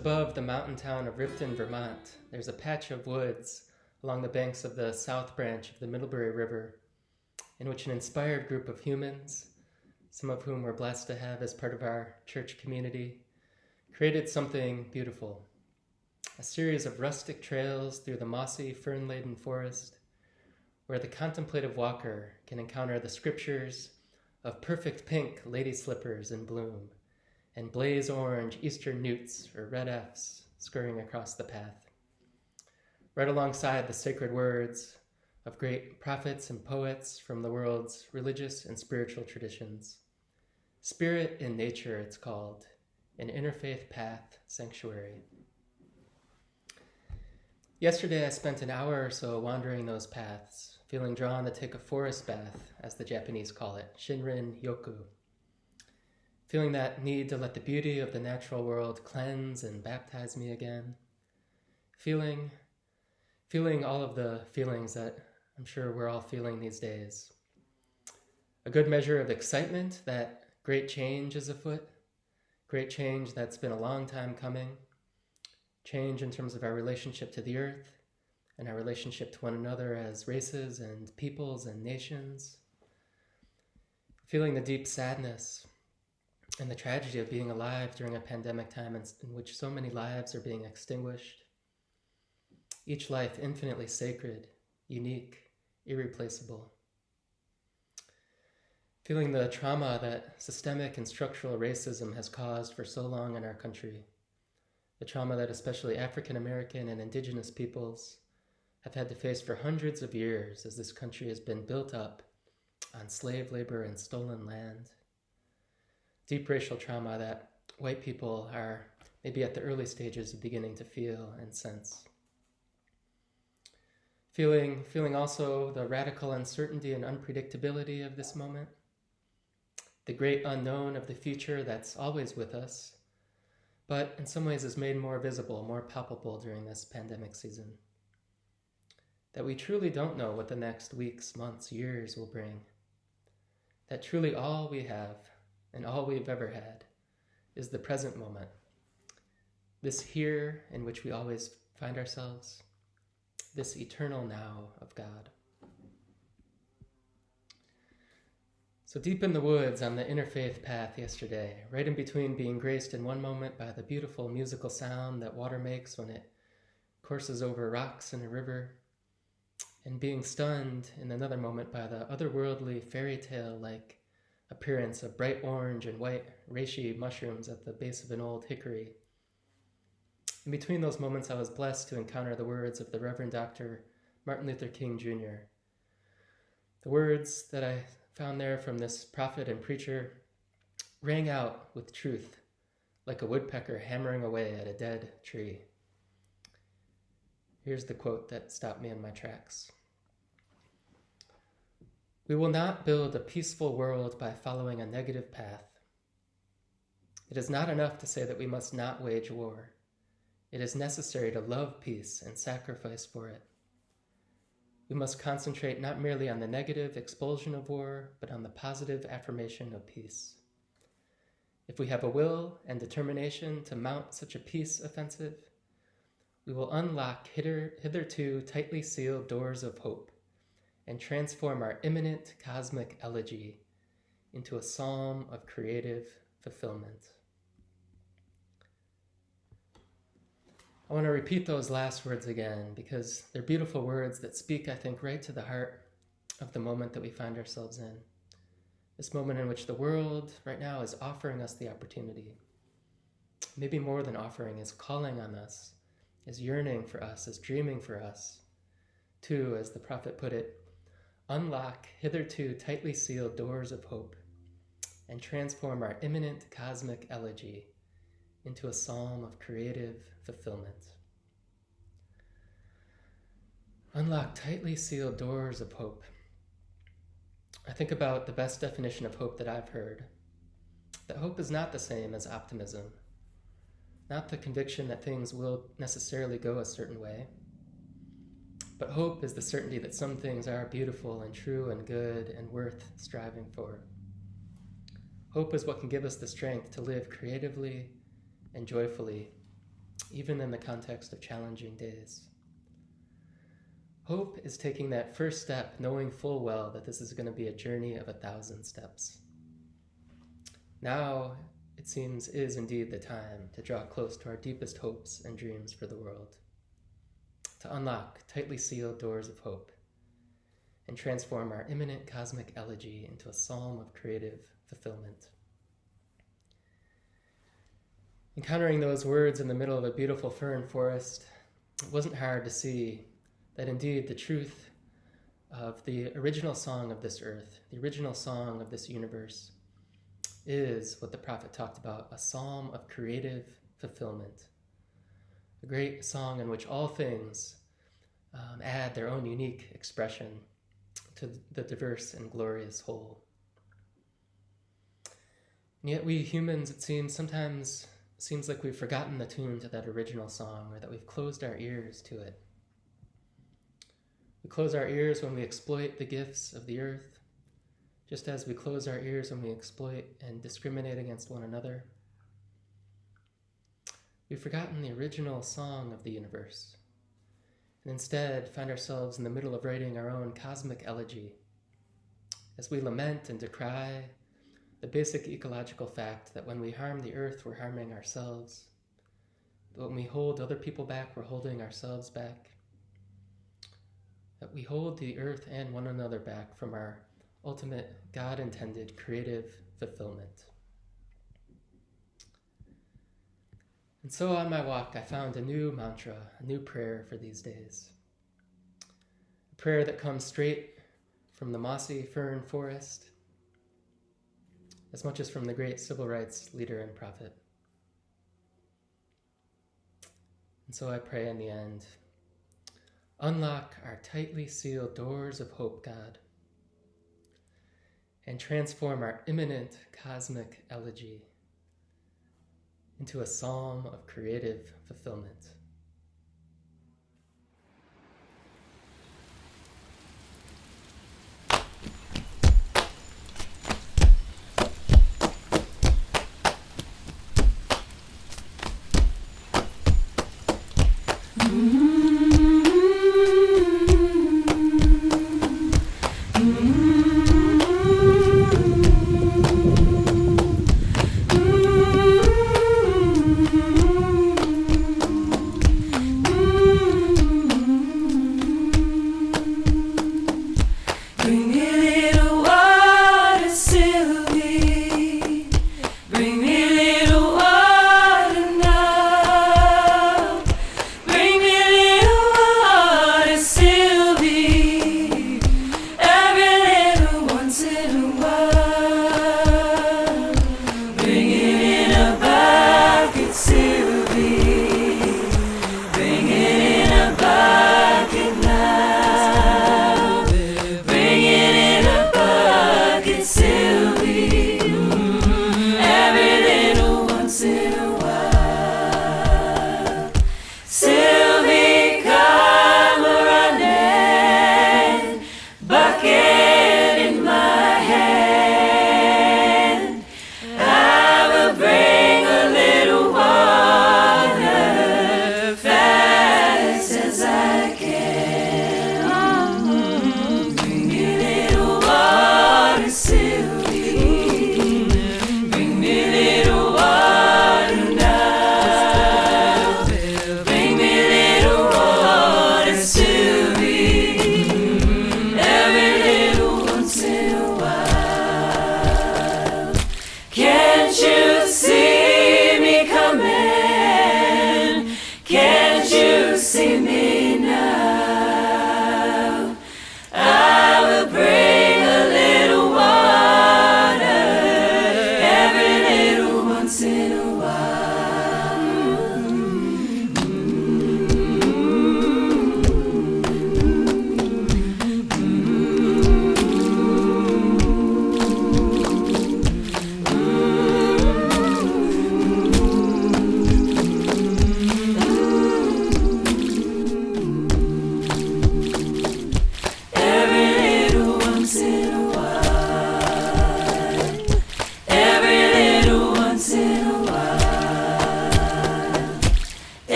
above the mountain town of Ripton, Vermont, there's a patch of woods along the banks of the south branch of the Middlebury River, in which an inspired group of humans, some of whom we're blessed to have as part of our church community, created something beautiful. A series of rustic trails through the mossy, fern-laden forest, where the contemplative walker can encounter the scriptures of perfect pink lady slippers in bloom, and blaze orange eastern newts or red F's scurrying across the path. Right alongside the sacred words of great prophets and poets from the world's religious and spiritual traditions. Spirit in Nature, it's called, an Interfaith Path Sanctuary. Yesterday, I spent an hour or so wandering those paths, feeling drawn to take a forest bath, as the Japanese call it, Shinrin Yoku. Feeling that need to let the beauty of the natural world cleanse and baptize me again. Feeling all of the feelings that I'm sure we're all feeling these days. A good measure of excitement that great change is afoot, great change that's been a long time coming, change in terms of our relationship to the earth and our relationship to one another as races and peoples and nations. Feeling the deep sadness and the tragedy of being alive during a pandemic time in which so many lives are being extinguished. Each life infinitely sacred, unique, irreplaceable. Feeling the trauma that systemic and structural racism has caused for so long in our country. The trauma that especially African American and indigenous peoples have had to face for hundreds of years as this country has been built up on slave labor and stolen land. Deep racial trauma that white people are maybe at the early stages of beginning to feel and sense. Feeling also the radical uncertainty and unpredictability of this moment, the great unknown of the future that's always with us, but in some ways is made more visible, more palpable during this pandemic season. That we truly don't know what the next weeks, months, years will bring. That truly all we have and all we've ever had is the present moment. This here in which we always find ourselves, this eternal now of God. So deep in the woods on the interfaith path yesterday, right in between being graced in one moment by the beautiful musical sound that water makes when it courses over rocks in a river, and being stunned in another moment by the otherworldly fairy tale-like appearance of bright orange and white reishi mushrooms at the base of an old hickory. In between those moments, I was blessed to encounter the words of the Reverend Dr. Martin Luther King Jr. The words that I found there from this prophet and preacher rang out with truth, like a woodpecker hammering away at a dead tree. Here's the quote that stopped me in my tracks. "We will not build a peaceful world by following a negative path. It is not enough to say that we must not wage war. It is necessary to love peace and sacrifice for it. We must concentrate not merely on the negative expulsion of war, but on the positive affirmation of peace. If we have a will and determination to mount such a peace offensive, we will unlock hitherto tightly sealed doors of hope and transform our imminent cosmic elegy into a psalm of creative fulfillment." I want to repeat those last words again because they're beautiful words that speak, I think, right to the heart of the moment that we find ourselves in. This moment in which the world right now is offering us the opportunity. Maybe more than offering, is calling on us, is yearning for us, is dreaming for us to, as the prophet put it, unlock hitherto tightly sealed doors of hope and transform our imminent cosmic elegy into a psalm of creative fulfillment. Unlock tightly sealed doors of hope. I think about the best definition of hope that I've heard. That hope is not the same as optimism, not the conviction that things will necessarily go a certain way, but hope is the certainty that some things are beautiful and true and good and worth striving for. Hope is what can give us the strength to live creatively and joyfully even in the context of challenging days. Hope is taking that first step, knowing full well that this is going to be a journey of 1,000 steps. Now, it seems, is indeed the time to draw close to our deepest hopes and dreams for the world, to unlock tightly sealed doors of hope, and transform our imminent cosmic elegy into a psalm of creative fulfillment. Encountering those words in the middle of a beautiful fern forest, it wasn't hard to see that indeed the truth of the original song of this earth, the original song of this universe, is what the prophet talked about, a psalm of creative fulfillment, a great song in which all things add their own unique expression to the diverse and glorious whole. And yet we humans, it seems, sometimes seems like we've forgotten the tune to that original song, or that we've closed our ears to it. We close our ears when we exploit the gifts of the earth, just as we close our ears when we exploit and discriminate against one another. We've forgotten the original song of the universe, and instead find ourselves in the middle of writing our own cosmic elegy as we lament and decry the basic ecological fact that when we harm the earth, we're harming ourselves. That when we hold other people back, we're holding ourselves back. That we hold the earth and one another back from our ultimate God-intended creative fulfillment. And so on my walk, I found a new mantra, a new prayer for these days. A prayer that comes straight from the mossy fern forest, as much as from the great civil rights leader and prophet. And so I pray in the end, unlock our tightly sealed doors of hope, God, and transform our imminent cosmic elegy into a psalm of creative fulfillment.